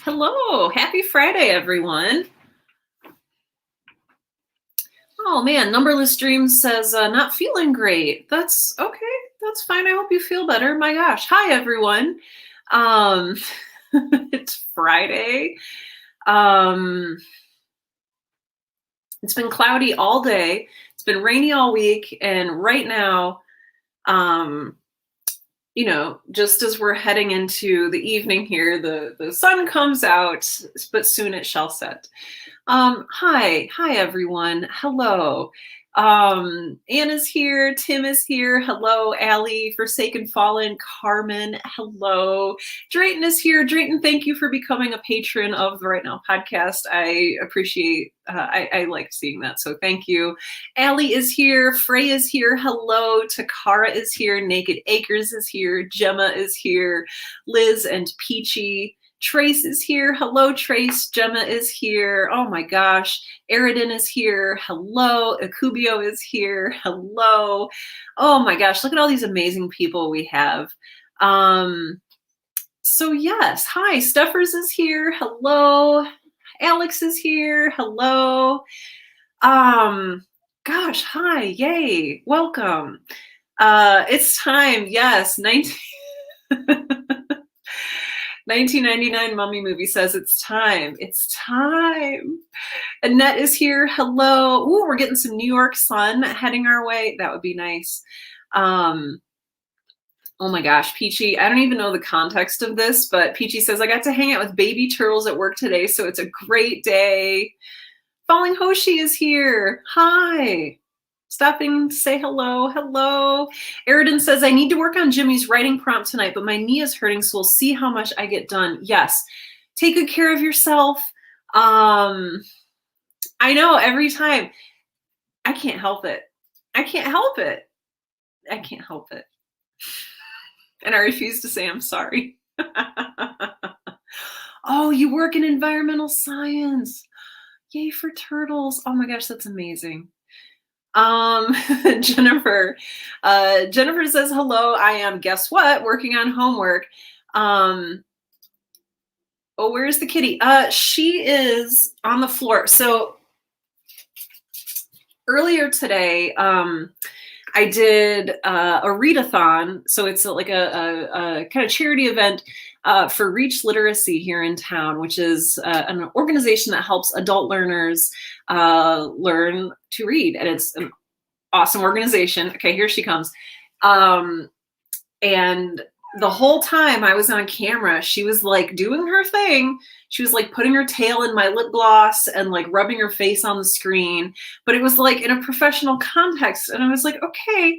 Hello, happy Friday, everyone. Oh man, Numberless Dreams says, not feeling great. That's okay. That's fine. I hope you feel better. My gosh. Hi, everyone. Um, it's Friday. Um, it's been cloudy all day. It's been rainy all week. And right now, um, just as we're heading into the evening here, the sun comes out, but soon it shall set. Hi everyone. Hello. Anna's here. Tim is here. Hello, Allie, Forsaken Fallen, Carmen. Hello. Drayton is here. Drayton, thank you for becoming a patron of the Right Now podcast. I appreciate, I like seeing that. So thank you. Allie is here. Frey is here. Hello. Takara is here. Naked Acres is here. Gemma is here. Liz and Peachy. Trace is here. Hello, Trace. Gemma is here. Oh my gosh. Eridan is here. Hello. Akubio is here. Hello. Oh my gosh. Look at all these amazing people we have. So yes. Hi. Stuffers is here. Hello. Alex is here. Hello. Gosh. Hi. Yay. Welcome. It's time. Yes. 1999 Mummy Movie says it's time. It's time. Annette is here. Hello. Ooh, we're getting some New York sun heading our way. That would be nice. Oh my gosh, Peachy, I don't even know the context of this, but Peachy says, I got to hang out with baby turtles at work today, so it's a great day. Falling Hoshi is here. Hi. Stopping to say hello. Hello. Eridan says, I need to work on Jimmy's writing prompt tonight, but my knee is hurting, so we'll see how much I get done. Yes. Take good care of yourself. I know every time. I can't help it. I can't help it. I can't help it. And I refuse to say I'm sorry. Oh, you work in environmental science. Yay for turtles. Oh my gosh, that's amazing. Jennifer says, hello, I am, guess what? Working on homework. Oh, where's the kitty? She is on the floor. So earlier today, I did a readathon. So it's like a kind of charity event for Reach Literacy here in town, which is an organization that helps adult learners learn to read. And it's an awesome organization. Okay, here she comes. And the whole time I was on camera, she was like doing her thing. She was like putting her tail in my lip gloss and like rubbing her face on the screen. But it was like in a professional context. And I was like, okay,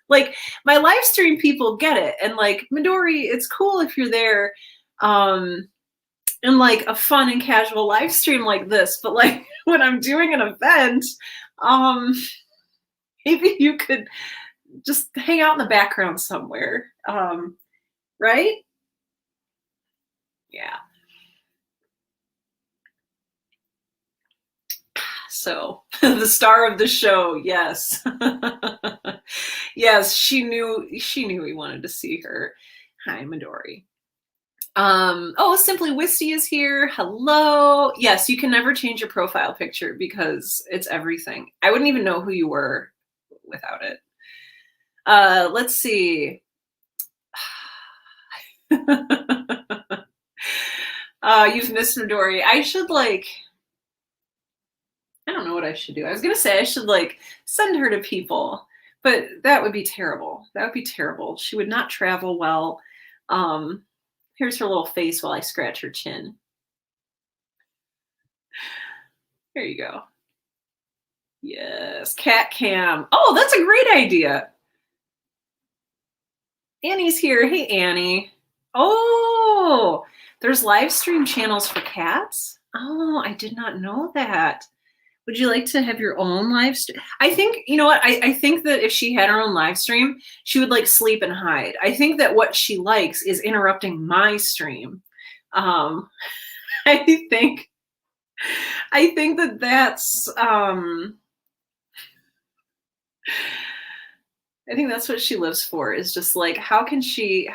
like my live stream people get it. And like, Midori, it's cool if you're there in like a fun and casual live stream like this. But like when I'm doing an event, maybe you could just hang out in the background somewhere. Right? Yeah. So the star of the show, yes. Yes, she knew we wanted to see her. Hi, Midori. Oh, Simply Wisty is here. Hello. Yes, you can never change your profile picture because it's everything. I wouldn't even know who you were without it. Let's see. You've missed Midori. I should like, I don't know what I should do. I was gonna say I should like send her to people, but that would be terrible. That would be terrible. She would not travel well. Here's her little face while I scratch her chin. There you go. Yes, cat cam. Oh, that's a great idea. Annie's here. Hey, Annie. Oh, there's live stream channels for cats? Oh, I did not know that. Would you like to have your own live stream? I think, you know what? I think that if she had her own live stream, she would like sleep and hide. I think that what she likes is interrupting my stream. I think that that's I think that's what she lives for, is just like how can she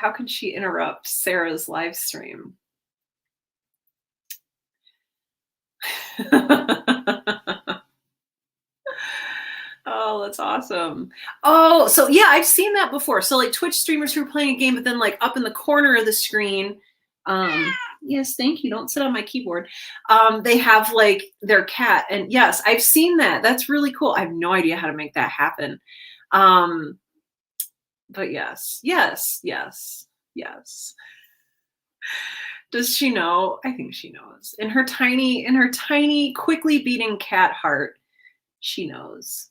interrupt Sarah's live stream? Oh, that's awesome. Oh, so yeah, I've seen that before. So like Twitch streamers who are playing a game, but then like up in the corner of the screen, yes, thank you. Don't sit on my keyboard. They have like their cat. And yes, I've seen that. That's really cool. I have no idea how to make that happen. Um, but yes, yes, yes, yes. Does she know? I think she knows. In her tiny, quickly beating cat heart, she knows.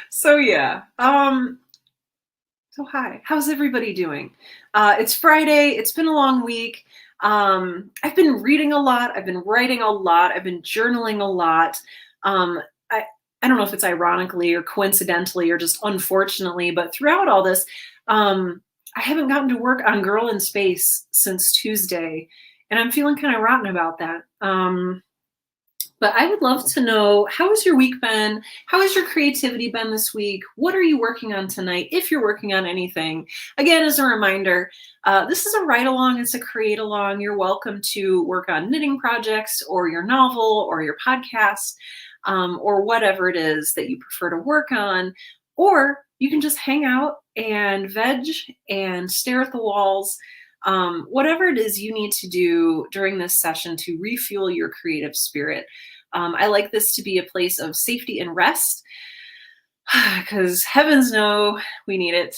So yeah. So hi. How's everybody doing? It's Friday. It's been a long week. I've been reading a lot. I've been writing a lot. I've been journaling a lot. Um, I I don't know if it's ironically or coincidentally or just unfortunately, but throughout all this, I haven't gotten to work on Girl in Space since Tuesday, and I'm feeling kind of rotten about that. But I would love to know, how has your week been? How has your creativity been this week? What are you working on tonight, if you're working on anything? Again, as a reminder, this is a write along, it's a create along. You're welcome to work on knitting projects or your novel or your podcast, or whatever it is that you prefer to work on. Or you can just hang out and veg and stare at the walls. Whatever it is you need to do during this session to refuel your creative spirit. I like this to be a place of safety and rest, because heavens know we need it.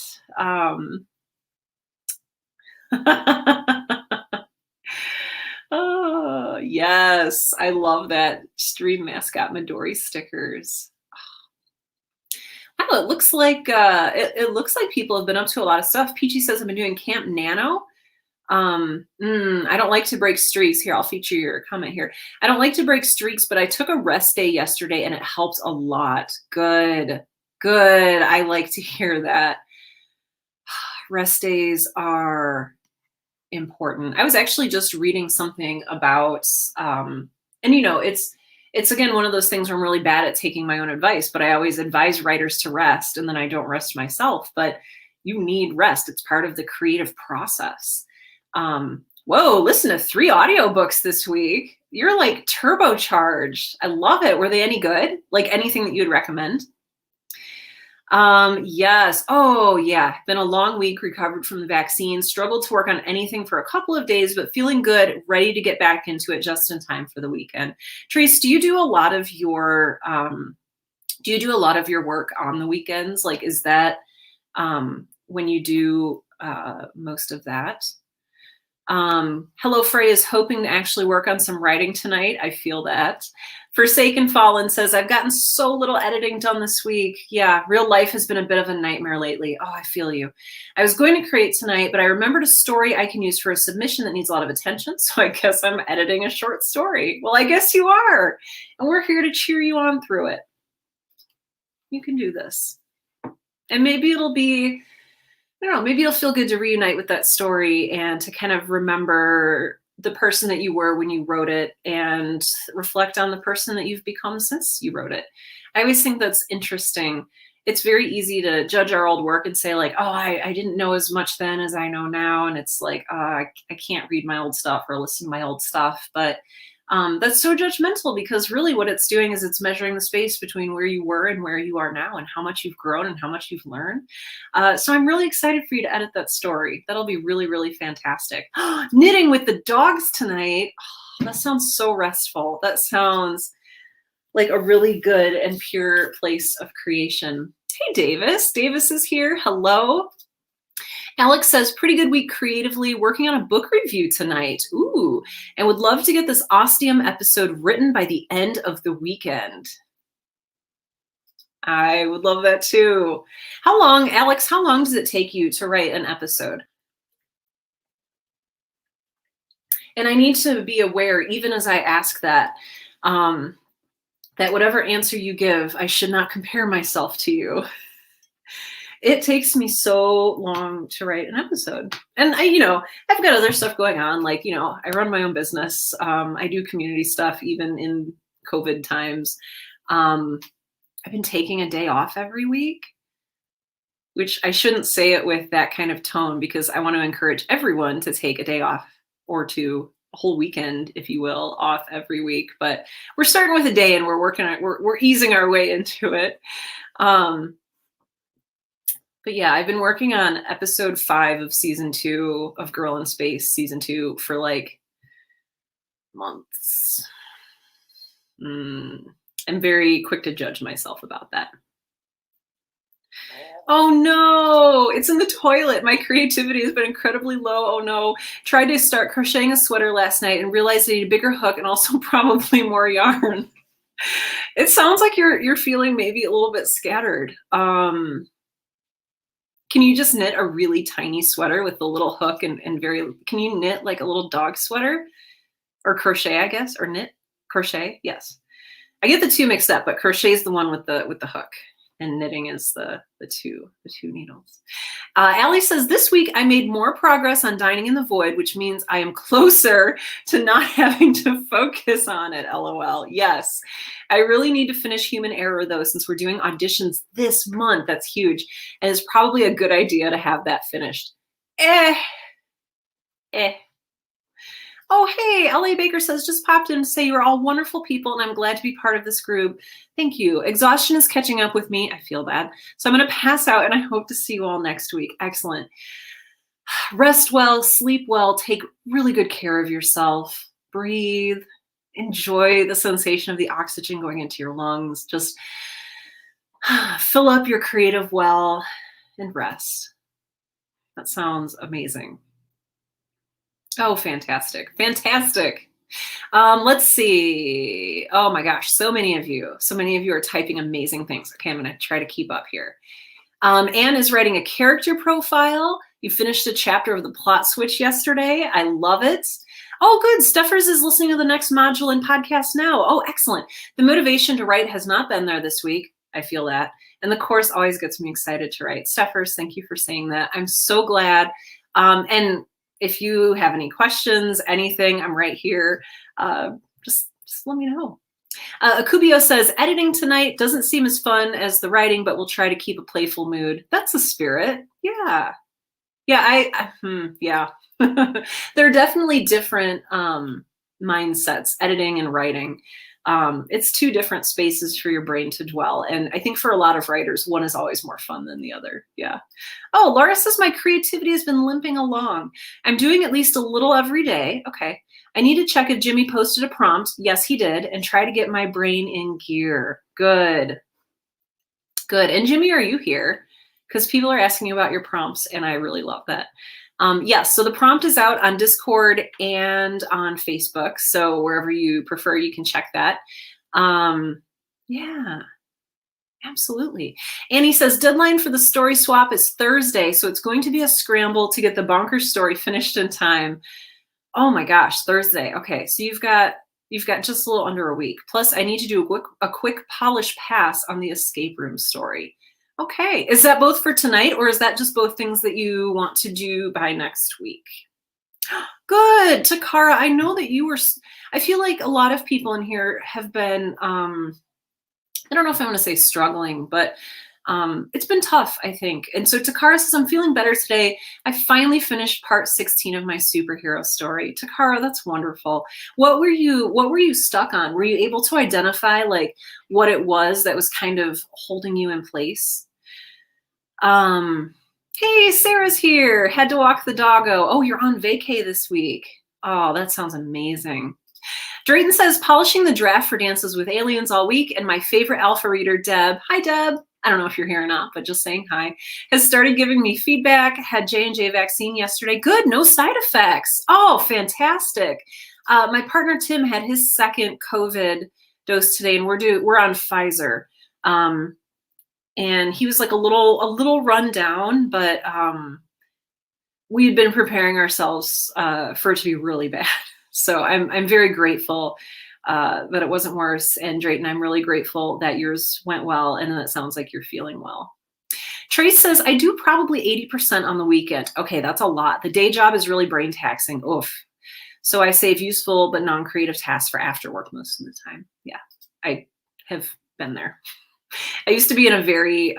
Oh, yes, I love that stream mascot Midori stickers. Oh, it looks like it looks like people have been up to a lot of stuff. Peachy says I've been doing Camp Nano. I don't like to break streaks. Here, I'll feature your comment here. I don't like to break streaks, but I took a rest day yesterday and it helps a lot. Good, good. I like to hear that. Rest days are important. I was actually just reading something about, and it's again one of those things where I'm really bad at taking my own advice, but I always advise writers to rest, and then I don't rest myself. But you need rest. It's part of the creative process. Whoa, listen to 3 audiobooks this week. You're like turbocharged. I love it. Were they any good? Like anything that you'd recommend? Yes. Oh, yeah. Been a long week, recovered from the vaccine, struggled to work on anything for a couple of days, but feeling good, ready to get back into it just in time for the weekend. Trace, do you do a lot of your work on the weekends? Like, is that when you do most of that? Hello Frey is hoping to actually work on some writing tonight. I feel that. Forsaken Fallen says, I've gotten so little editing done this week. Yeah, real life has been a bit of a nightmare lately. Oh, I feel you. I was going to create tonight, but I remembered a story I can use for a submission that needs a lot of attention, so I guess I'm editing a short story. Well, I guess you are, and we're here to cheer you on through it. You can do this. And maybe it'll be, I don't know, maybe you'll feel good to reunite with that story and to kind of remember the person that you were when you wrote it and reflect on the person that you've become since you wrote it. I always think that's interesting. It's very easy to judge our old work and say like, oh, I didn't know as much then as I know now. And it's like, I can't read my old stuff or listen to my old stuff. But that's so judgmental, because really what it's doing is it's measuring the space between where you were and where you are now and how much you've grown and how much you've learned. So I'm really excited for you to edit that story. That'll be really, really fantastic. Knitting with the dogs tonight. Oh, that sounds so restful. That sounds like a really good and pure place of creation. Hey, Davis. Davis is here. Hello. Alex says, pretty good week creatively, working on a book review tonight. Ooh, and would love to get this Ostium episode written by the end of the weekend. I would love that too. How long, Alex, how long does it take you to write an episode? And I need to be aware, even as I ask that, that whatever answer you give, I should not compare myself to you. It takes me so long to write an episode. And I've got other stuff going on. Like, I run my own business. I do community stuff, even in COVID times. I've been taking a day off every week, which I shouldn't say it with that kind of tone because I want to encourage everyone to take a day off or two, a whole weekend, if you will, off every week. But we're starting with a day and we're working on it. We're easing our way into it. But yeah, I've been working on episode 5 of season 2 of Girl in Space season 2 for like months. I'm very quick to judge myself about that. Oh no, it's in the toilet. My creativity has been incredibly low. Oh no. Tried to start crocheting a sweater last night and realized I need a bigger hook and also probably more yarn. It sounds like you're feeling maybe a little bit scattered. Can you just knit a really tiny sweater with the little hook and can you knit like a little dog sweater? Or crochet, I guess, or knit? Crochet, yes. I get the two mixed up, but crochet is the one with the hook. And knitting is the two needles. Allie says, this week I made more progress on Dining in the Void, which means I am closer to not having to focus on it, LOL. Yes, I really need to finish Human Error though, since we're doing auditions this month. That's huge. And it's probably a good idea to have that finished. Oh, hey, LA Baker says, just popped in to say you're all wonderful people and I'm glad to be part of this group. Thank you. Exhaustion is catching up with me. I feel bad. So I'm going to pass out and I hope to see you all next week. Excellent. Rest well, sleep well, take really good care of yourself. Breathe. Enjoy the sensation of the oxygen going into your lungs. Just fill up your creative well and rest. That sounds amazing. Oh, fantastic. Fantastic. Let's see. Oh my gosh, so many of you are typing amazing things. Okay, I'm going to try to keep up here. Anne is writing a character profile. You finished a chapter of the plot switch yesterday. I love it. Oh, good. Stuffers is listening to the next module in podcast now. Oh, excellent. The motivation to write has not been there this week. I feel that. And the course always gets me excited to write. Stuffers, thank you for saying that. I'm so glad. And if you have any questions, anything, I'm right here. Just let me know. Akubio says, editing tonight doesn't seem as fun as the writing, but we'll try to keep a playful mood. That's the spirit. Yeah. Yeah, yeah. There are definitely different mindsets, editing and writing. It's two different spaces for your brain to dwell. And I think for a lot of writers, one is always more fun than the other. Yeah. Oh, Laura says my creativity has been limping along. I'm doing at least a little every day. Okay. I need to check if Jimmy posted a prompt. Yes, he did. And try to get my brain in gear. Good. Good. And Jimmy, are you here? Because people are asking about your prompts and I really love that. Yes, so the prompt is out on Discord and on Facebook. So wherever you prefer, you can check that. Yeah, absolutely. Annie says, deadline for the story swap is Thursday. So it's going to be a scramble to get the bonkers story finished in time. Oh my gosh, Thursday. Okay, so you've got just a little under a week. Plus I need to do a quick polish pass on the escape room story. Okay, is that both for tonight or is that just both things that you want to do by next week? Good, Takara, I know that you were, I feel like a lot of people in here have been, I don't know if I want to say struggling, but it's been tough, I think. And so Takara says, I'm feeling better today. I finally finished part 16 of my superhero story. Takara, that's wonderful. What were you stuck on? Were you able to identify like what it was that was kind of holding you in place? Hey, Sarah's here. Had to walk the doggo. Oh, you're on vacay this week. Oh, that sounds amazing. Drayton says, polishing the draft for Dances with Aliens all week, and my favorite alpha reader, Deb. Hi, Deb. I don't know if you're here or not, but just saying hi. Has started giving me feedback. Had J&J vaccine yesterday. Good, no side effects. Oh, fantastic. My partner, Tim, had his second COVID dose today, and we're on Pfizer. And he was like a little run down, but we had been preparing ourselves for it to be really bad. So I'm very grateful that it wasn't worse. And Drayton, I'm really grateful that yours went well, and it sounds like you're feeling well. Trace says, I do probably 80% on the weekend. Okay, that's a lot. The day job is really brain taxing. Oof. So I save useful but non-creative tasks for after work most of the time. Yeah, I have been there. I used to be in a very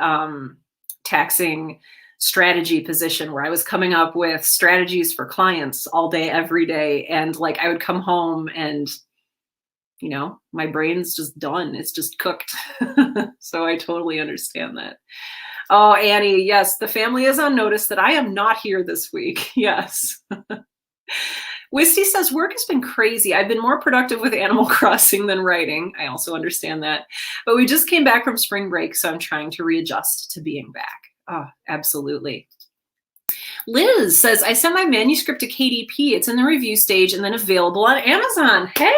taxing strategy position where I was coming up with strategies for clients all day, every day. And like, I would come home and, you know, my brain's just done. It's just cooked. So I totally understand that. Oh, Annie, yes, the family is on notice that I am not here this week. Yes. Wisty says, work has been crazy. I've been more productive with Animal Crossing than writing. I also understand that. But we just came back from spring break, so I'm trying to readjust to being back. Oh, absolutely. Liz says, I sent my manuscript to KDP. It's in the review stage and then available on Amazon. Hey,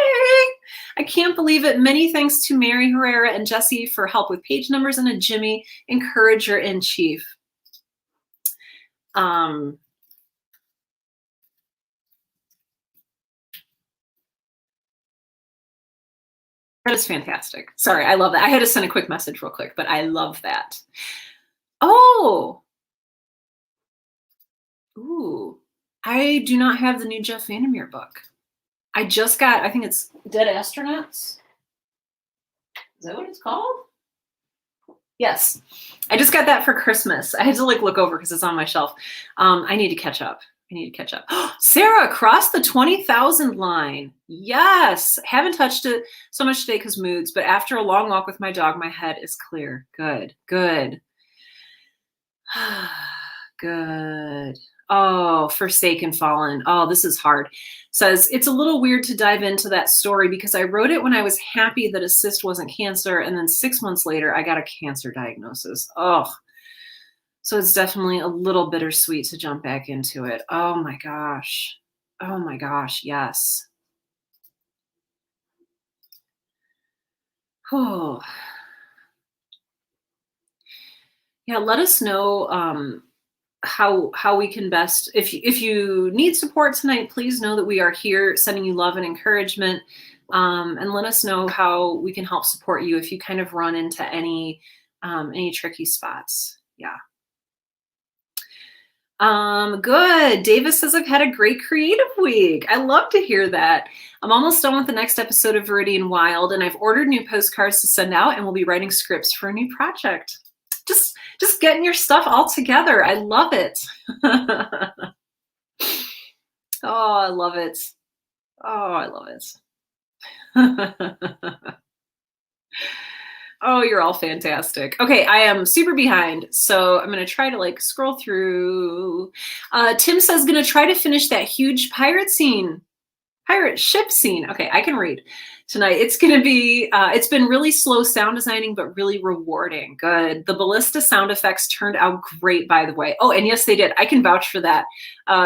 I can't believe it. Many thanks to Mary Herrera and Jesse for help with page numbers and a Jimmy, encourager-in-chief. That is fantastic. Sorry, I love that. I had to send a quick message real quick, but I love that. Oh. Ooh. I do not have the new Jeff Vandermeer book. I just got, I think it's Dead Astronauts. Is that what it's called? Yes. I just got that for Christmas. I had to like look over because it's on my shelf. I need to catch up. Sarah crossed the 20,000 line. Yes. Haven't touched it so much today because moods, but after a long walk with my dog, my head is clear. Good. Good. Good. Oh, Forsaken Fallen. Oh, this is hard. Says, it's a little weird to dive into that story because I wrote it when I was happy that a cyst wasn't cancer. And then 6 months later, I got a cancer diagnosis. Oh, so it's definitely a little bittersweet to jump back into it. Oh my gosh. Oh my gosh. Yes. Oh. Yeah. Let us know how we can best, if you need support tonight, please know that we are here sending you love and encouragement. And let us know how we can help support you if you kind of run into any tricky spots. Yeah. Good. Davis says, I've had a great creative week. I love to hear that. I'm almost done with the next episode of Viridian Wild, and I've ordered new postcards to send out, and we'll be writing scripts for a new project. Just getting your stuff all together. I love it. Oh, I love it. Oh, I love it. Oh, you're all fantastic. Okay, I am super behind, so I'm going to try to like scroll through. Tim says, going to try to finish that huge pirate ship scene. Okay, I can read tonight. It's going to be, it's been really slow sound designing, but really rewarding. Good. The ballista sound effects turned out great, by the way. Oh, and yes, they did. I can vouch for that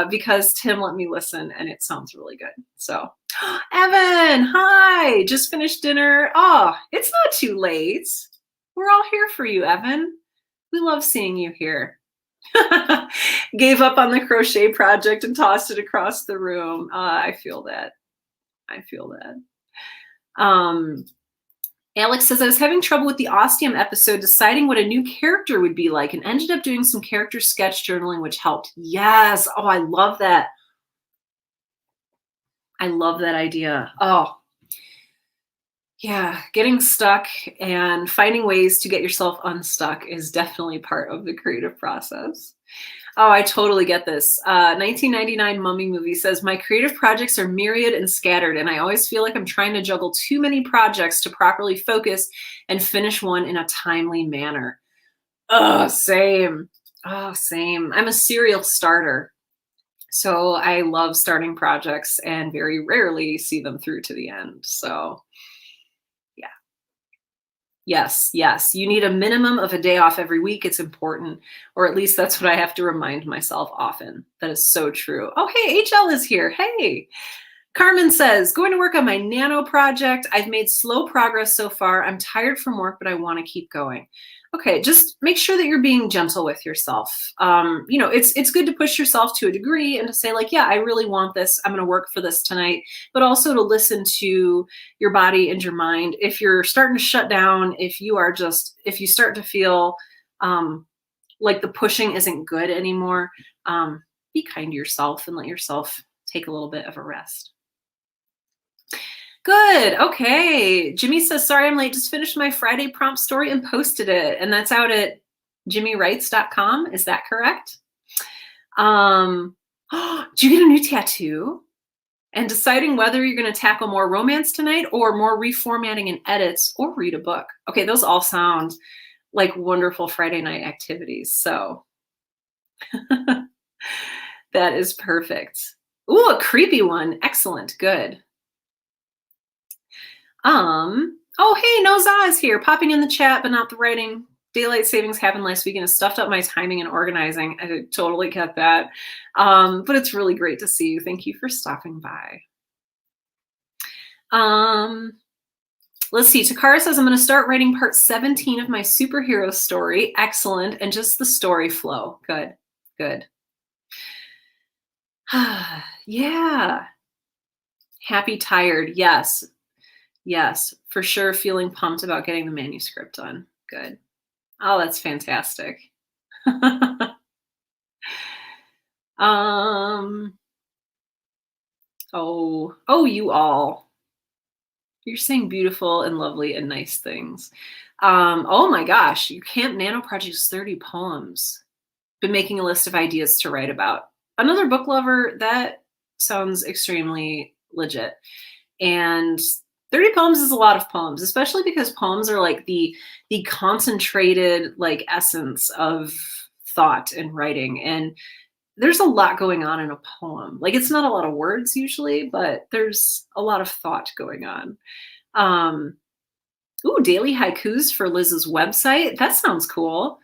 because Tim let me listen and it sounds really good. So, Evan, hi, just finished dinner. Oh, it's not too late. We're all here for you, Evan. We love seeing you here. Gave up on the crochet project and tossed it across the room. I feel that. Alex says, I was having trouble with the Ostium episode deciding what a new character would be like and ended up doing some character sketch journaling, which helped. Yes. Oh, I love that. I love that idea. Oh, yeah. Getting stuck and finding ways to get yourself unstuck is definitely part of the creative process. Oh, I totally get this. 1999 Mummy Movie says, my creative projects are myriad and scattered, and I always feel like I'm trying to juggle too many projects to properly focus and finish one in a timely manner. Oh, same. Oh, same. I'm a serial starter. So I love starting projects and very rarely see them through to the end. So yeah. Yes. You need a minimum of a day off every week. It's important, or at least that's what I have to remind myself often. That is so true. Oh, hey, HL is here. Hey. Carmen says, going to work on my nano project. I've made slow progress so far. I'm tired from work, but I want to keep going. Okay, just make sure that you're being gentle with yourself. It's good to push yourself to a degree and to say like, yeah, I really want this. I'm going to work for this tonight, but also to listen to your body and your mind. If you're starting to shut down, if you start to feel like the pushing isn't good anymore, be kind to yourself and let yourself take a little bit of a rest. Good. Okay. Jimmy says, sorry I'm late. Just finished my Friday prompt story and posted it. And that's out at jimmywrites.com. Is that correct? Do you get a new tattoo? And deciding whether you're going to tackle more romance tonight or more reformatting and edits or read a book. Okay, those all sound like wonderful Friday night activities. So that is perfect. Ooh, a creepy one. Excellent. Good. Oh, hey, Noza is here, popping in the chat, but not the writing. Daylight savings happened last week and has stuffed up my timing and organizing. I totally get that. But it's really great to see you. Thank you for stopping by. Let's see. Takara says, I'm going to start writing part 17 of my superhero story. Excellent. And just the story flow. Good. Good. Yeah. Happy, tired. Yes. Yes, for sure. Feeling pumped about getting the manuscript done. Good. Oh, that's fantastic. Oh, you all. You're saying beautiful and lovely and nice things. Oh my gosh, your Camp Nano project is 30 poems. Been making a list of ideas to write about. Another book lover, that sounds extremely legit. And 30 poems is a lot of poems, especially because poems are like the concentrated like essence of thought and writing. And there's a lot going on in a poem. Like it's not a lot of words usually, but there's a lot of thought going on. Ooh, daily haikus for Liz's website. That sounds cool.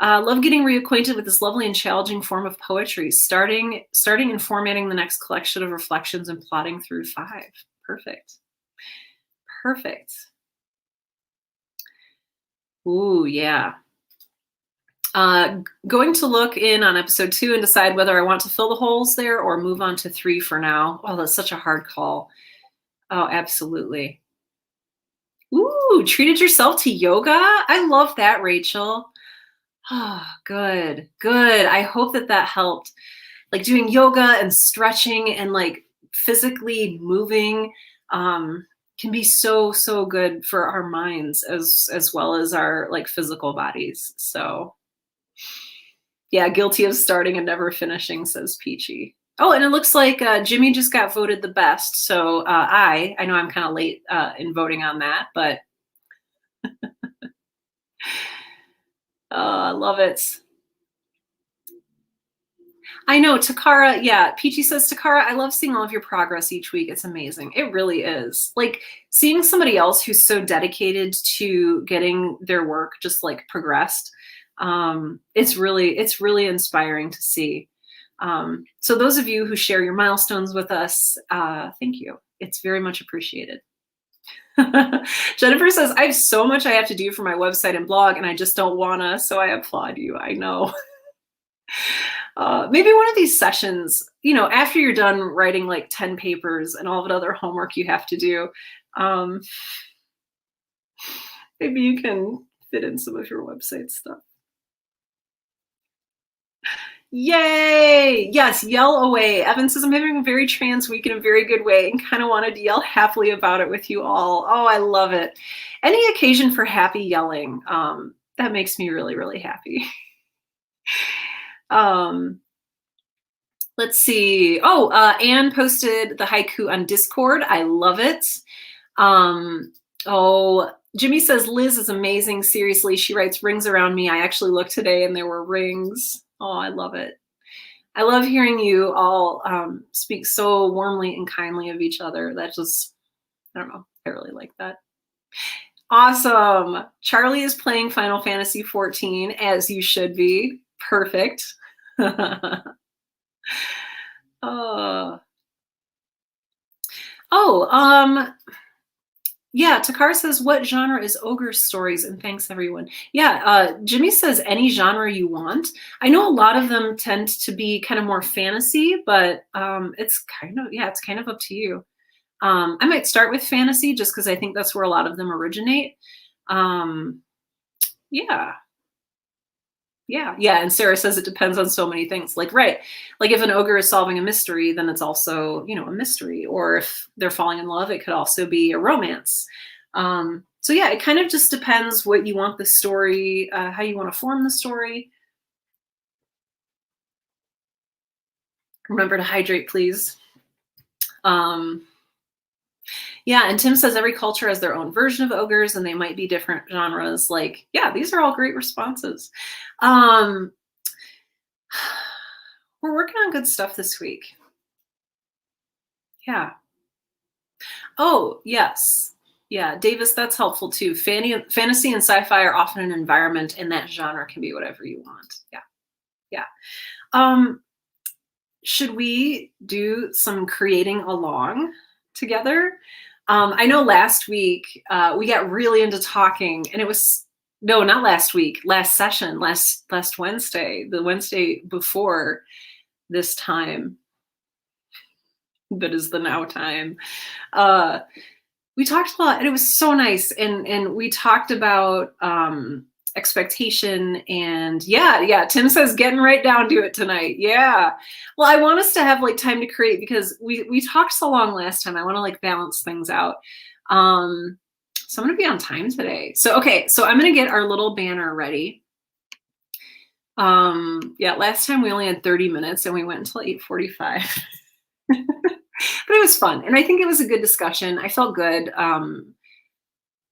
Love getting reacquainted with this lovely and challenging form of poetry, starting and formatting the next collection of reflections and plotting through 5. Perfect. Perfect. Ooh, yeah. Going to look in on episode 2 and decide whether I want to fill the holes there or move on to 3 for now. Oh, that's such a hard call. Oh, absolutely. Ooh, treated yourself to yoga? I love that, Rachel. Oh, good, good. I hope that helped. Like doing yoga and stretching and like physically moving can be so good for our minds as well as our like physical bodies. So yeah, guilty of starting and never finishing, says Peachy. Oh, and it looks like Jimmy just got voted the best. So I know I'm kind of late in voting on that, but I love it. I know, Takara, yeah, Peachy says, Takara, I love seeing all of your progress each week. It's amazing. It really is. Like seeing somebody else who's so dedicated to getting their work just like progressed. It's really inspiring to see. So those of you who share your milestones with us, thank you. It's very much appreciated. Jennifer says, I have so much I have to do for my website and blog and I just don't wanna, so I applaud you. I know. Maybe one of these sessions, you know, after you're done writing like 10 papers and all of the other homework you have to do, maybe you can fit in some of your website stuff. Yay! Yes, yell away. Evan says, I'm having a very trans week in a very good way and kind of wanted to yell happily about it with you all. Oh, I love it. Any occasion for happy yelling, that makes me really happy. Let's see. Oh, Anne posted the haiku on Discord. I love it. Oh, Jimmy says, Liz is amazing. Seriously, she writes rings around me. I actually looked today and there were rings. Oh, I love it. I love hearing you all speak so warmly and kindly of each other. That just, I don't know. I really like that. Awesome. Charlie is playing Final Fantasy 14 as you should be. Perfect. Yeah, Takar says, what genre is ogre stories? And thanks everyone. Yeah, Jimmy says any genre you want. I know a lot of them tend to be kind of more fantasy, but it's kind of up to you. I might start with fantasy just because I think that's where a lot of them originate. Yeah. And Sarah says it depends on so many things. Like, right. Like if an ogre is solving a mystery, then it's also, you know, a mystery. Or if they're falling in love, it could also be a romance. So yeah, it kind of just depends what you want the story, how you want to form the story. Remember to hydrate, please. Yeah, and Tim says every culture has their own version of ogres and they might be different genres. Like, yeah, these are all great responses. We're working on good stuff this week. Yeah. Oh, yes. Yeah, Davis, that's helpful too. Fantasy and sci-fi are often an environment, and that genre can be whatever you want. Yeah. Yeah. Should we do some creating along together? I know last week we got really into talking, and it was no, not last week, last session, last Wednesday, the Wednesday before this time that is the now time. We talked a lot, and it was so nice, and we talked about expectation, and yeah, Tim says getting right down to it tonight. Yeah, well, I want us to have like time to create because we talked so long last time. I want to like balance things out. So I'm gonna be on time today. So okay, so I'm gonna get our little banner ready. Yeah, last time we only had 30 minutes and we went until 8:45. But it was fun, and I think it was a good discussion. I felt good.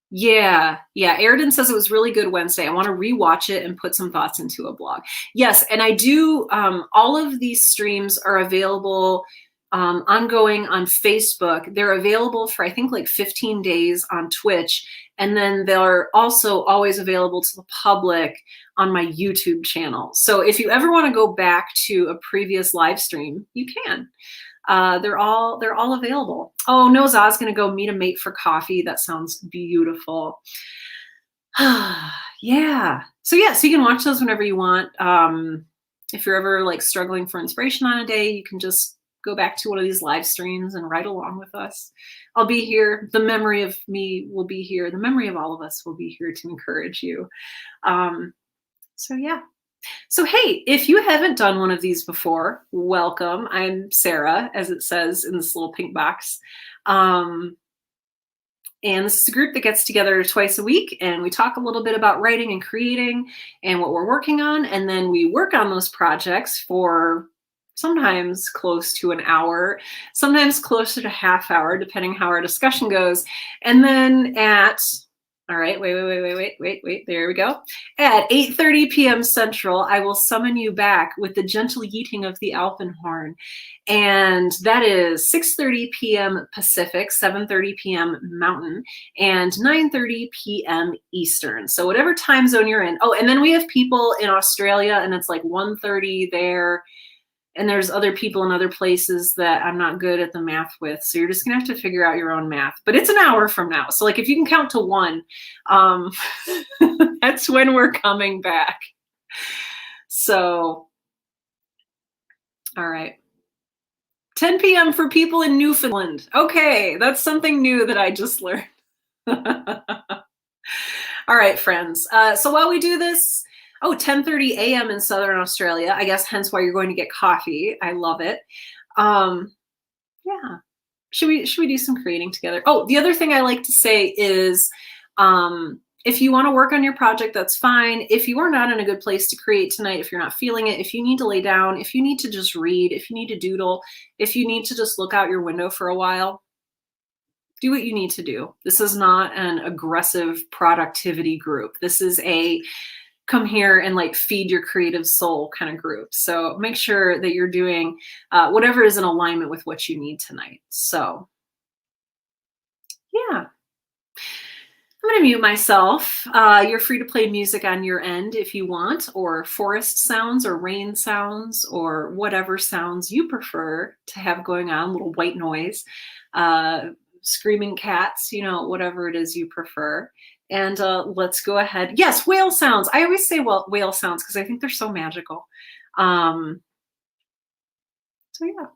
Yeah. Airden says it was really good Wednesday. I want to rewatch it and put some thoughts into a blog. Yes, and I do. All of these streams are available ongoing on Facebook. They're available for I think like 15 days on Twitch, and then they're also always available to the public on my YouTube channel. So if you ever want to go back to a previous live stream, you can. They're all available. Oh, no, Zah's gonna go meet a mate for coffee. That sounds beautiful. Yeah. So you can watch those whenever you want. If you're ever like struggling for inspiration on a day, you can just go back to one of these live streams and ride along with us. I'll be here. The memory of me will be here. The memory of all of us will be here to encourage you. So yeah. So, hey, if you haven't done one of these before, welcome. I'm Sarah, as it says in this little pink box. And this is a group that gets together twice a week, and we talk a little bit about writing and creating and what we're working on. And then we work on those projects for sometimes close to an hour, sometimes closer to half hour, depending how our discussion goes. And then all right, wait, there we go. At 8:30 p.m. Central, I will summon you back with the gentle yeeting of the Alpenhorn. And that is 6:30 p.m. Pacific, 7:30 p.m. Mountain, and 9:30 p.m. Eastern. So whatever time zone you're in. Oh, and then we have people in Australia, and it's like 1:30 there. And there's other people in other places that I'm not good at the math with. So you're just gonna have to figure out your own math. But it's an hour from now. So like if you can count to 1, that's when we're coming back. So, all right. 10 p.m. for people in Newfoundland. Okay, that's something new that I just learned. All right, friends. So while we do this, 10:30 a.m. in Southern Australia. I guess hence why you're going to get coffee. I love it. Yeah. Should we do some creating together? Oh, the other thing I like to say is if you want to work on your project, that's fine. If you are not in a good place to create tonight, if you're not feeling it, if you need to lay down, if you need to just read, if you need to doodle, if you need to just look out your window for a while, do what you need to do. This is not an aggressive productivity group. This is a come here and like feed your creative soul kind of group. So make sure that you're doing whatever is in alignment with what you need tonight. So yeah, I'm going to mute myself. You're free to play music on your end if you want, or forest sounds or rain sounds or whatever sounds you prefer to have going on, little white noise, screaming cats, whatever it is you prefer. And let's go ahead. Yes, whale sounds. I always say whale sounds because I think they're so magical. So yeah.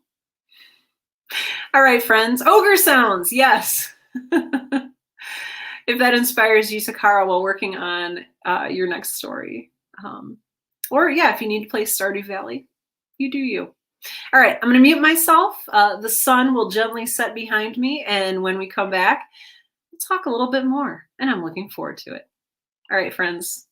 All right, friends. Ogre sounds. Yes. If that inspires you, Sakara, while working on your next story. Or yeah, if you need to play Stardew Valley, you do you. All right, I'm going to mute myself. The sun will gently set behind me. And when we come back, talk a little bit more, and I'm looking forward to it. All right, friends.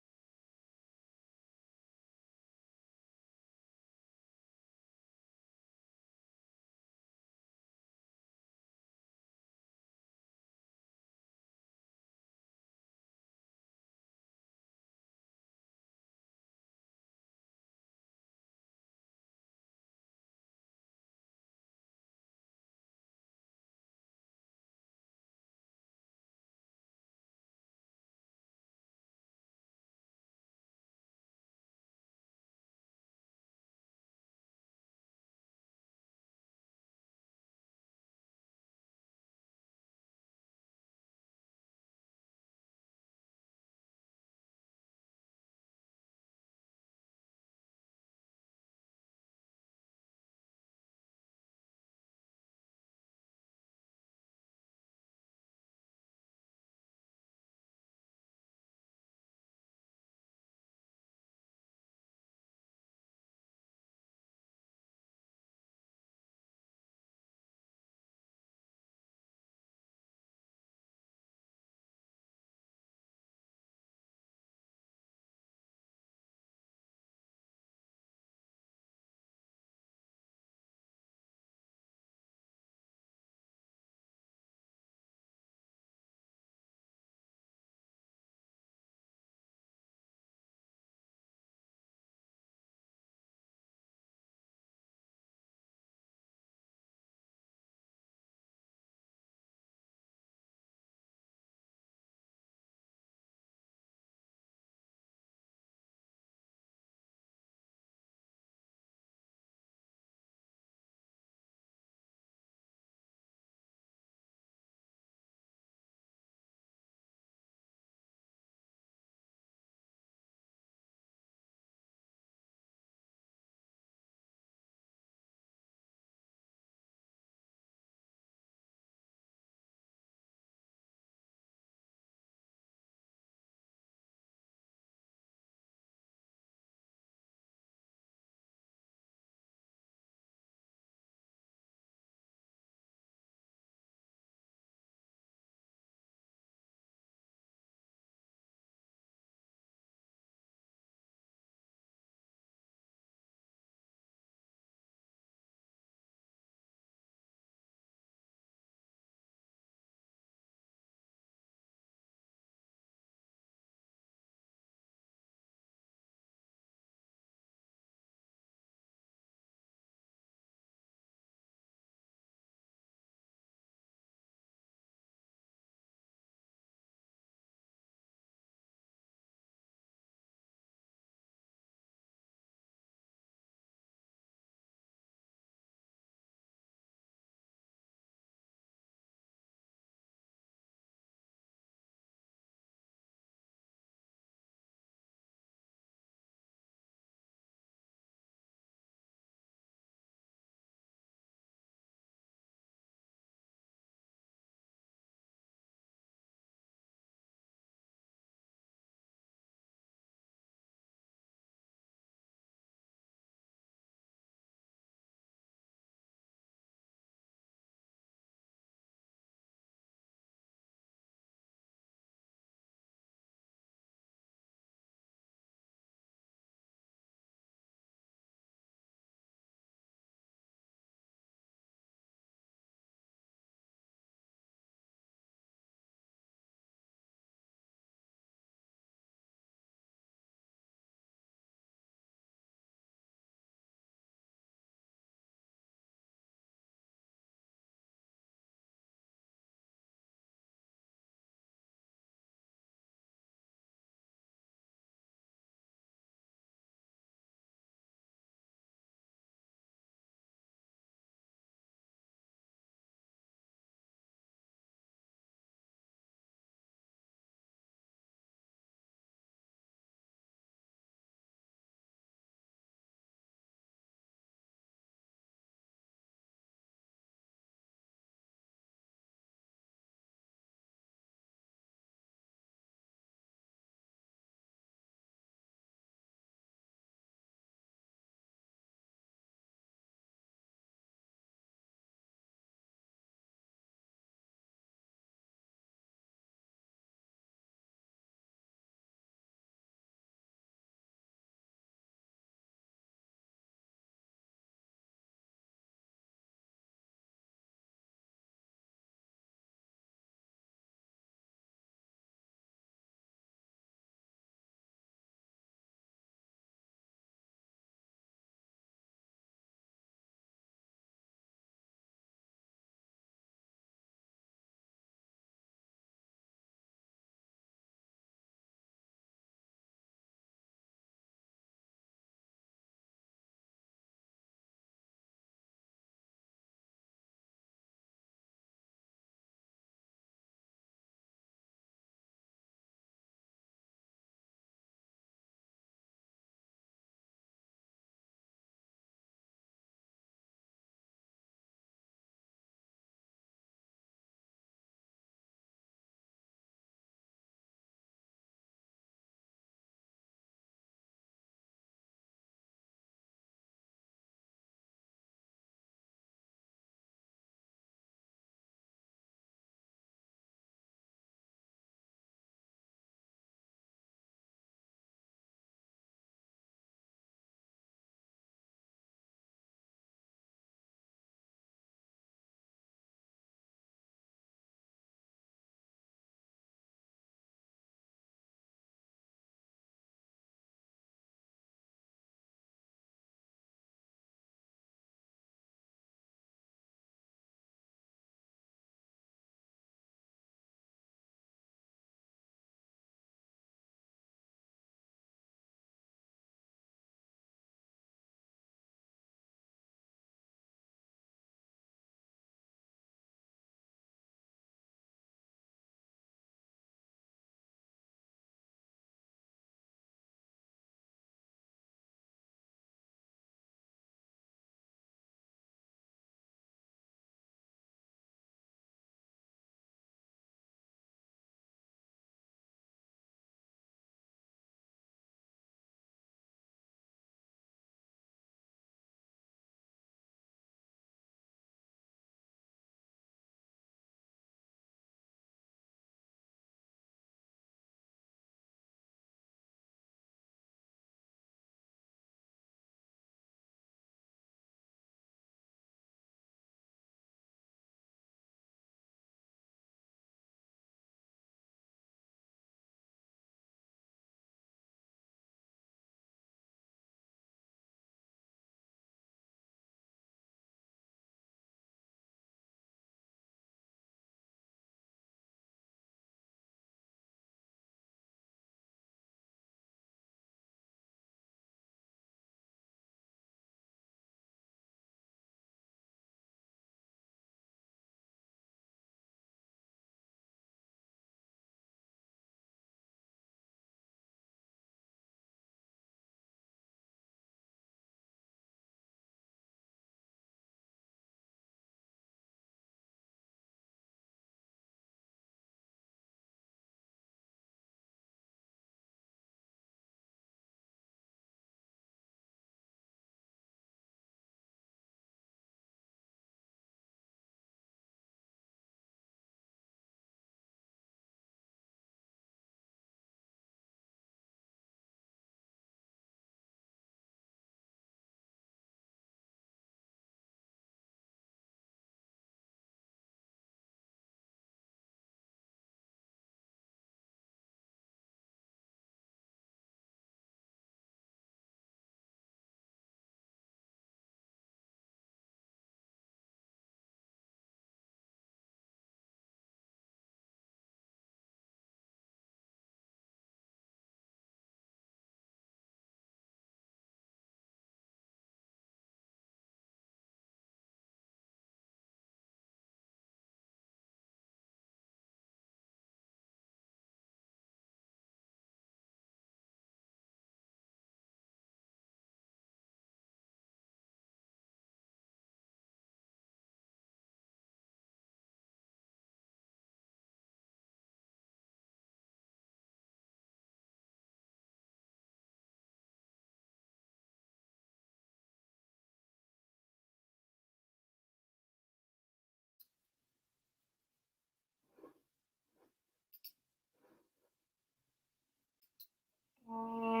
Welcome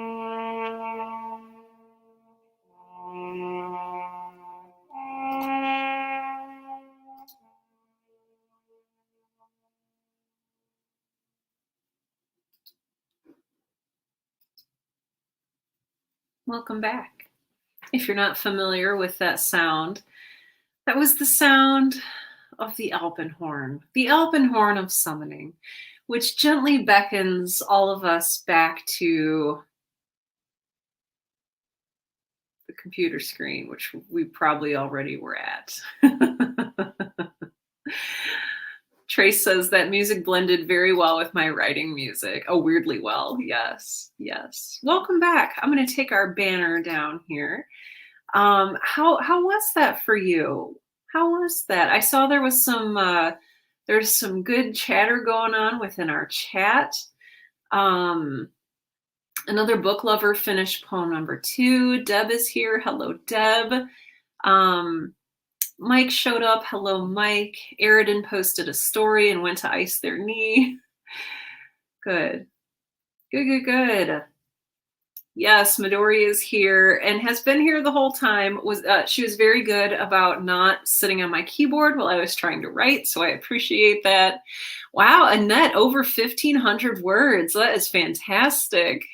back. If you're not familiar with that sound, that was the sound of the Alpenhorn of summoning, which gently beckons all of us back to the computer screen, which we probably already were at. Trace says that music blended very well with my writing music. Oh, weirdly well. Yes, yes. Welcome back. I'm going to take our banner down here. How was that for you? How was that? I saw there was there's some good chatter going on within our chat. Another book lover finished poem number 2. Deb is here. Hello, Deb. Mike showed up. Hello, Mike. Eridan posted a story and went to ice their knee. Good. Good. Yes, Midori is here and has been here the whole time. She was very good about not sitting on my keyboard while I was trying to write, so I appreciate that. Wow, Annette, over 1,500 words. That is fantastic.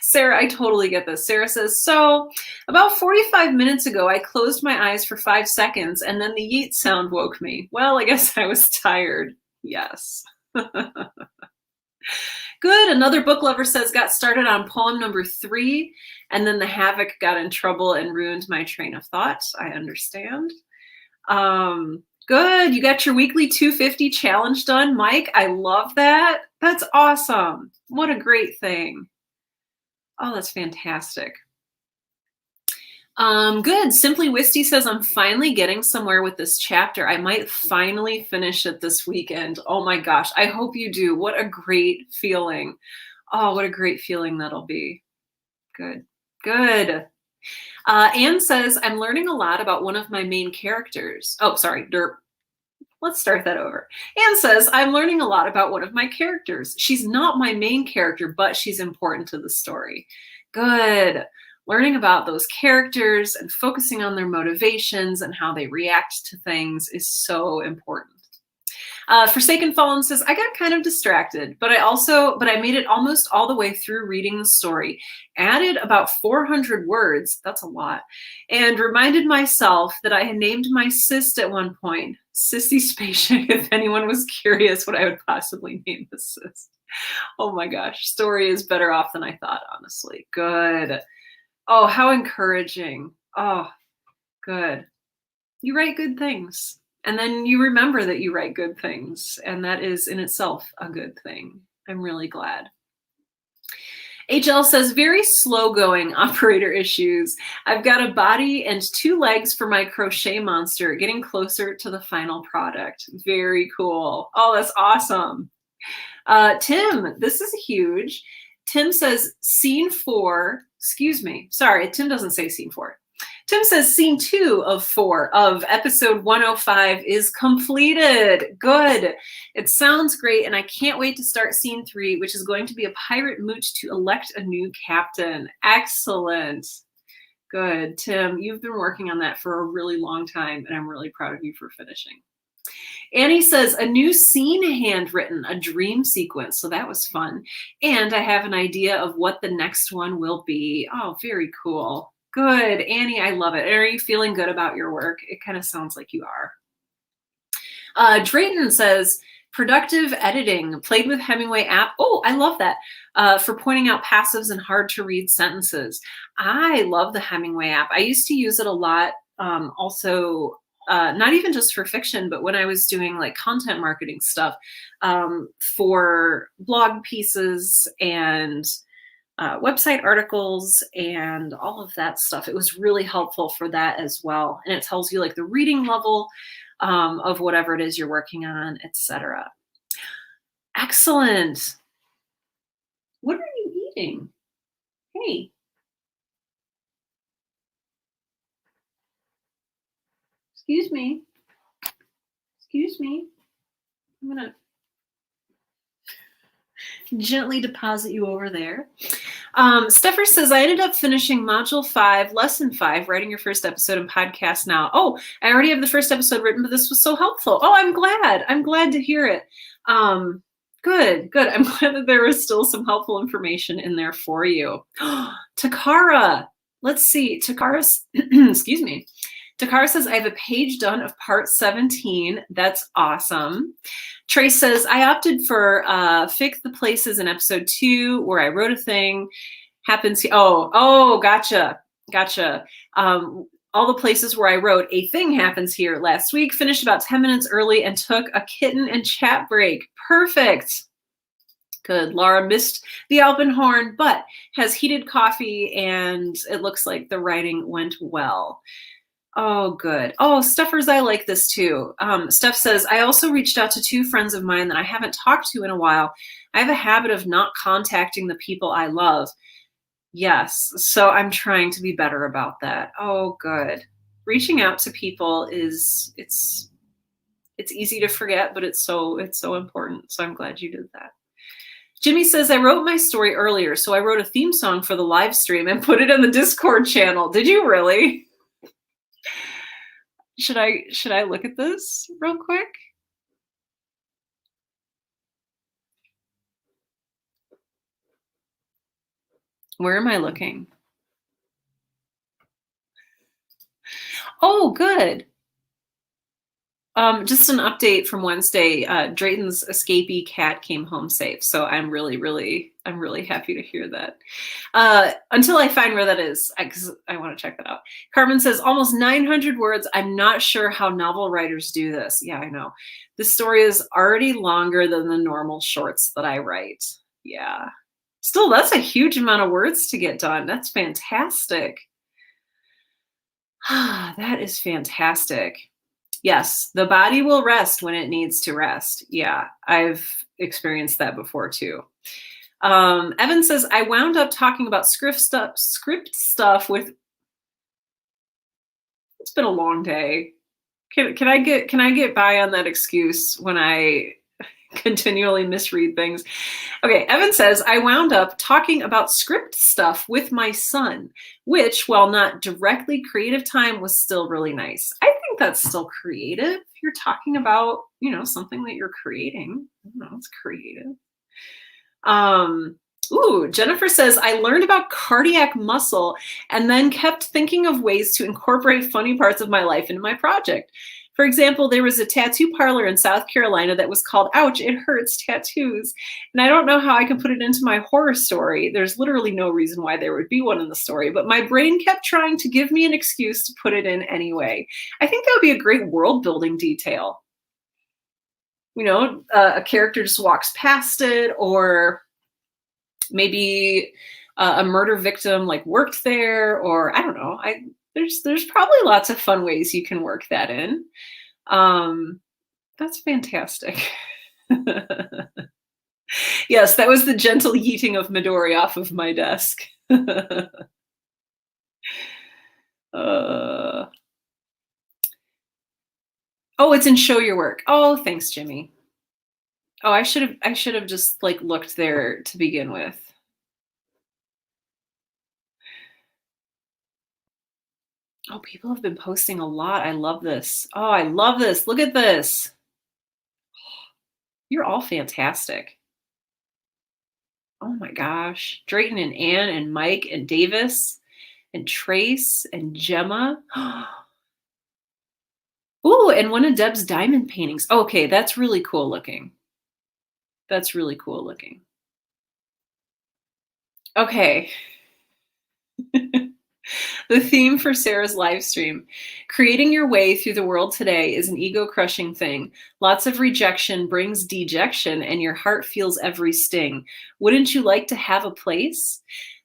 Sarah, I totally get this. Sarah says, so about 45 minutes ago, I closed my eyes for 5 seconds and then the yeet sound woke me. Well, I guess I was tired. Yes. Good. Another book lover says, got started on poem number 3 and then the havoc got in trouble and ruined my train of thought. I understand. Good. You got your weekly 250 challenge done, Mike. I love that. That's awesome. What a great thing. Oh, that's fantastic. Good. Simply Wisty says, I'm finally getting somewhere with this chapter. I might finally finish it this weekend. Oh my gosh. I hope you do. What a great feeling. Oh, what a great feeling that'll be. Good. Anne says, I'm learning a lot about one of my main characters. Oh, sorry. Derp. Let's start that over. Anne says, I'm learning a lot about one of my characters. She's not my main character, but she's important to the story. Good. Learning about those characters and focusing on their motivations and how they react to things is so important. Forsaken Fallen says, I got kind of distracted, but I made it almost all the way through reading the story, added about 400 words, that's a lot, and reminded myself that I had named my cyst at one point, Sissy Spacek, if anyone was curious what I would possibly name the cyst. Oh my gosh, story is better off than I thought, honestly. Good. Oh, how encouraging. Oh, good. You write good things. And then you remember that you write good things. And that is in itself a good thing. I'm really glad. HL says, very slow going, operator issues. I've got a body and 2 legs for my crochet monster, getting closer to the final product. Very cool. Oh, that's awesome. Tim, this is huge. Tim says scene 4, excuse me. Sorry, Tim doesn't say scene 4. Tim says scene 2 of 4 of episode 105 is completed. Good. It sounds great, and I can't wait to start scene 3, which is going to be a pirate moot to elect a new captain. Excellent. Good. Tim, you've been working on that for a really long time, and I'm really proud of you for finishing. Annie says, a new scene handwritten, a dream sequence. So that was fun. And I have an idea of what the next one will be. Oh, very cool. Good. Annie, I love it. Are you feeling good about your work? It kind of sounds like you are. Drayton says, productive editing, played with Hemingway app. Oh, I love that. For pointing out passives and hard to read sentences. I love the Hemingway app. I used to use it a lot. Also, not even just for fiction, but when I was doing like content marketing stuff for blog pieces and website articles and all of that stuff. It was really helpful for that as well. And it tells you like the reading level of whatever it is you're working on, etc. Excellent. What are you eating? Hey. Excuse me. Excuse me. I'm gonna. Gently deposit you over there. Steffer says, I ended up finishing module 5, lesson 5, writing your first episode and podcast now. Oh, I already have the first episode written, but this was so helpful. Oh, I'm glad. I'm glad to hear it. Good. I'm glad that there was still some helpful information in there for you. Takara, let's see. Takara's, excuse me. Takara says, I have a page done of part 17. That's awesome. Trace says, I opted for Fic the Places in episode 2 where I wrote a thing. Happens. Oh, gotcha. All the places where I wrote a thing happens here last week. Finished about 10 minutes early and took a kitten and chat break. Perfect. Good. Laura missed the Alpenhorn, but has heated coffee and it looks like the writing went well. Oh, good. Oh, Stuffers, I like this too. Steph says, I also reached out to 2 friends of mine that I haven't talked to in a while. I have a habit of not contacting the people I love. Yes, so I'm trying to be better about that. Oh, good. Reaching out to people it's easy to forget, but it's so important. So I'm glad you did that. Jimmy says, I wrote my story earlier, so I wrote a theme song for the live stream and put it in the Discord channel. Did you really? Should I look at this real quick? Where am I looking? Oh, good. Just an update from Wednesday. Drayton's escapee cat came home safe, so I'm really happy to hear that. Until I find where that is, because I want to check that out. Carmen says, almost 900 words. I'm not sure how novel writers do this. Yeah, I know. This story is already longer than the normal shorts that I write. Yeah. Still, that's a huge amount of words to get done. That's fantastic. That is fantastic. Yes, the body will rest when it needs to rest. Yeah, I've experienced that before too. Evan says, I wound up talking about script stuff with, it's been a long day. Can I get by on that excuse when I continually misread things? Okay, Evan says, I wound up talking about script stuff with my son, which, while not directly creative time, was still really nice. I think that's still creative. You're talking about, something that you're creating. I don't know, it's creative. Jennifer says, I learned about cardiac muscle and then kept thinking of ways to incorporate funny parts of my life into my project. For example, there was a tattoo parlor in South Carolina that was called Ouch, It Hurts Tattoos. And I don't know how I can put it into my horror story. There's literally no reason why there would be one in the story, but my brain kept trying to give me an excuse to put it in anyway. I think that would be a great world building detail. A character just walks past it, or maybe a murder victim worked there, or I don't know. There's probably lots of fun ways you can work that in. That's fantastic. Yes, that was the gentle yeeting of Midori off of my desk. Oh, it's in Show Your Work. Oh, thanks, Jimmy. Oh, I should have just looked there to begin with. Oh, people have been posting a lot. I love this. Oh, I love this. Look at this. You're all fantastic. Oh my gosh. Drayton and Anne and Mike and Davis and Trace and Gemma. Ooh, and one of Deb's diamond paintings. Okay, that's really cool looking. That's really cool looking. Okay. The theme for Sarah's live stream: creating your way through the world today is an ego-crushing thing. Lots of rejection brings dejection, and your heart feels every sting. Wouldn't you like to have a place?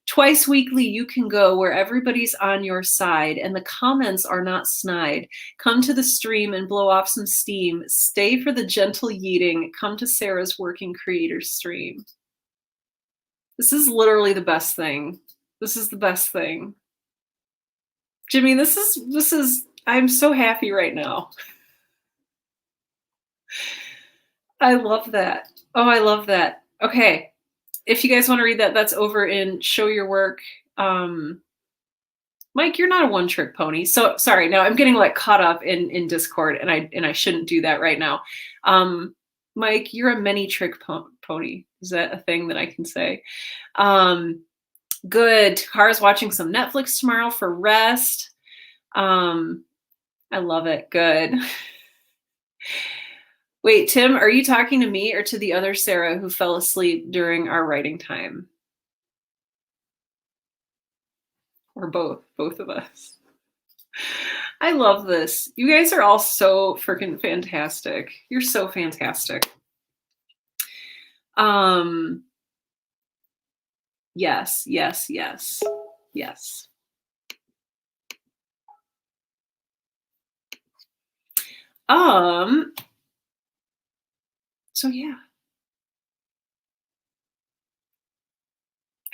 Twice weekly you can go where everybody's on your side and the comments are not snide. Come to the stream and blow off some steam. Stay for the gentle yeeting. Come to Sarah's Working Creators stream. This is literally the best thing. This is the best thing. Jimmy, this is, I'm so happy right now. I love that. Oh, I love that. Okay. if you guys want to read that, that's over in Show Your Work. Mike, you're not a one-trick pony. So sorry. Now I'm getting like caught up in Discord, and I shouldn't do that right now. Mike, you're a many-trick pony. Is that a thing that I can say? Good. Tara's watching some Netflix tomorrow for rest. I love it. Good. Wait, Tim, are you talking to me or to the other Sarah who fell asleep during our writing time? Or both of us. I love this. You guys are all so freaking fantastic. You're so fantastic. Yes, yes, yes, yes. So yeah.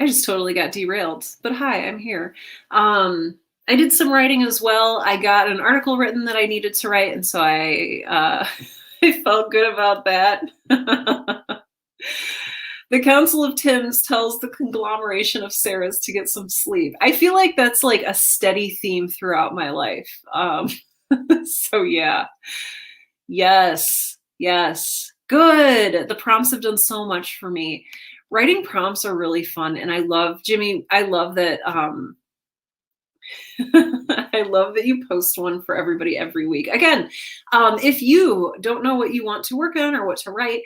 I just totally got derailed, but hi, I'm here. I did some writing as well. I got an article written that I needed to write, and so I felt good about that. The Council of Tims tells the conglomeration of Sarahs to get some sleep. I feel like that's like a steady theme throughout my life. So yeah. Yes, yes. Good. The prompts have done so much for me. Writing prompts are really fun, and I love, Jimmy, I love that I love that you post one for everybody every week. Again, if you don't know what you want to work on or what to write,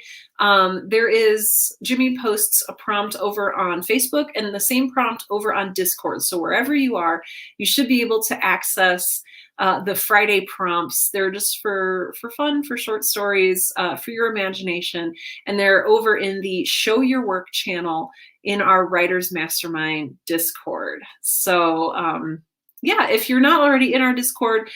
Jimmy posts a prompt over on Facebook and the same prompt over on Discord. So wherever you are, you should be able to access the Friday prompts. They're just for fun, for short stories, for your imagination. And they're over in the Show Your Work channel in our Writers Mastermind Discord. So yeah, if you're not already in our Discord,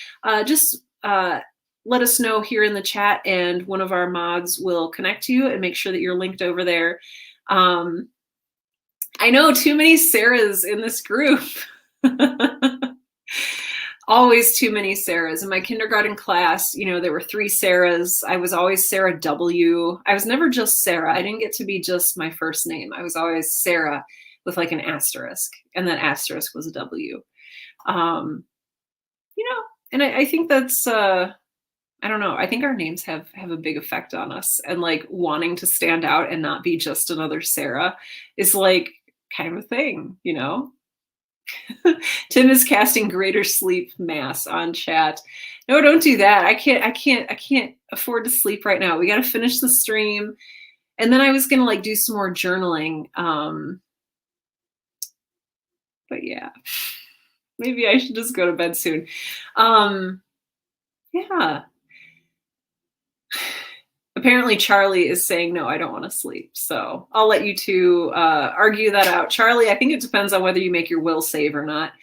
just let us know here in the chat, and one of our mods will connect you and make sure that you're linked over there. I know too many Sarahs in this group. Always too many Sarahs. In my kindergarten class, you know, there were 3 Sarahs. I was always Sarah W. I was never just Sarah. I didn't get to be just my first name. I was always Sarah with like an asterisk, and that asterisk was a W. You know, and I think that's, I don't know. I think our names have a big effect on us, and like wanting to stand out and not be just another Sarah is like kind of a thing, you know? Tim is casting greater sleep mass on chat. No, don't do that. I can't afford to sleep right now. We got to finish the stream. And then I was going to like do some more journaling. But yeah. Maybe I should just go to bed soon. Yeah. Apparently Charlie is saying, no, I don't want to sleep. So I'll let you two argue that out. Charlie, I think it depends on whether you make your will save or not.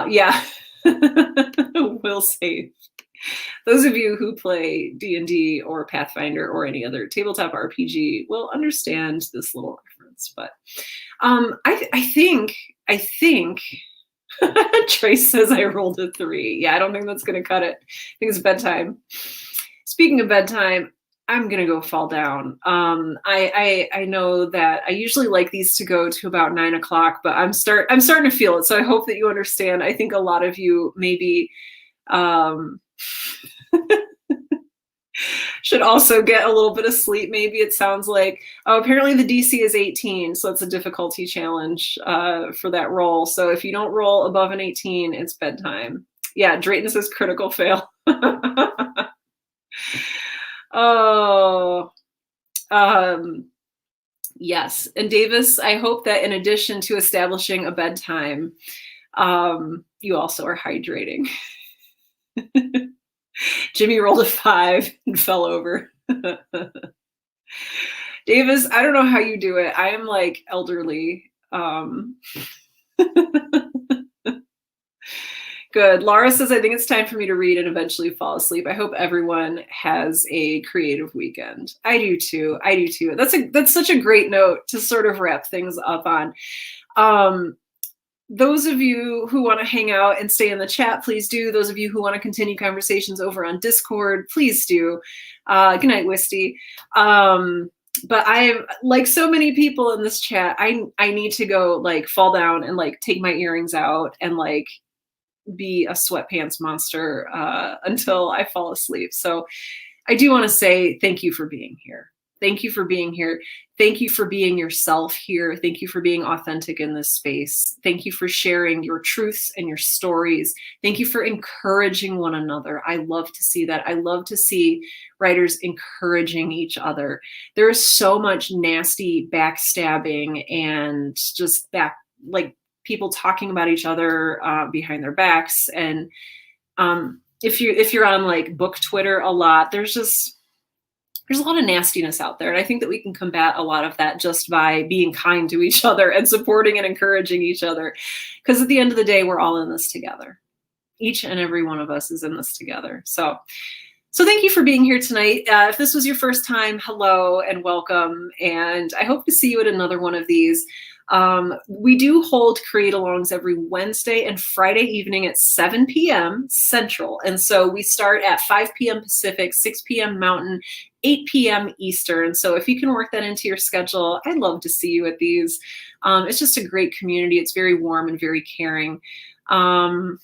Yeah. Will save. Those of you who play D&D or Pathfinder or any other tabletop RPG will understand this little reference. But I think Trace says I rolled a 3. Yeah, I don't think that's going to cut it. I think it's bedtime. Speaking of bedtime, I'm going to go fall down. I know that I usually like these to go to about 9 o'clock, but I'm starting to feel it. So I hope that you understand. I think a lot of you maybe should also get a little bit of sleep. Maybe it sounds like, oh, apparently the DC is 18. So it's a difficulty challenge for that roll. So if you don't roll above an 18, it's bedtime. Yeah, Drayton says critical fail. Oh, yes. And Davis, I hope that in addition to establishing a bedtime, you also are hydrating. Jimmy rolled a 5 and fell over. Davis, I don't know how you do it. I am like elderly. Good. Laura says, I think it's time for me to read and eventually fall asleep. I hope everyone has a creative weekend. I do too. I do too. That's such a great note to sort of wrap things up on. Those of you who want to hang out and stay in the chat, please do. Those of you who want to continue conversations over on Discord, please do. Good night, Wisty. but I, like so many people in this chat, I need to go like fall down and like take my earrings out and like be a sweatpants monster until I fall asleep. So I do want to say thank you for being here. Thank you for being here. Thank you for being yourself here. Thank you for being authentic in this space. Thank you for sharing your truths and your stories. Thank you for encouraging one another. I love to see that. I love to see writers encouraging each other. There is so much nasty backstabbing and just like people talking about each other behind their backs. And if you're on like book Twitter a lot, there's a lot of nastiness out there. And I think that we can combat a lot of that just by being kind to each other and supporting and encouraging each other. Because at the end of the day, we're all in this together. Each and every one of us is in this together. So thank you for being here tonight. If this was your first time, hello and welcome. And I hope to see you at another one of these. We do hold create-alongs every Wednesday and Friday evening at 7 p.m. Central. And so we start at 5 p.m. Pacific, 6 p.m. Mountain, 8 p.m. Eastern. So if you can work that into your schedule, I'd love to see you at these. It's just a great community. It's very warm and very caring. I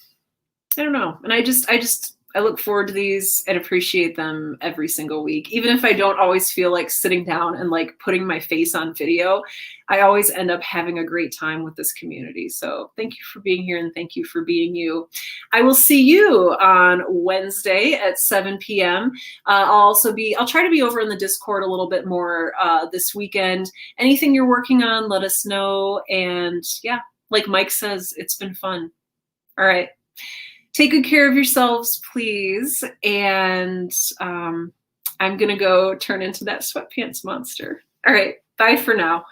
don't know. And I look forward to these and appreciate them every single week. Even if I don't always feel like sitting down and like putting my face on video, I always end up having a great time with this community. So thank you for being here and thank you for being you. I will see you on Wednesday at 7 p.m. I'll try to be over in the Discord a little bit more this weekend. Anything you're working on, let us know. And yeah, like Mike says, it's been fun. All right. Take good care of yourselves, please. And I'm going to go turn into that sweatpants monster. All right. Bye for now.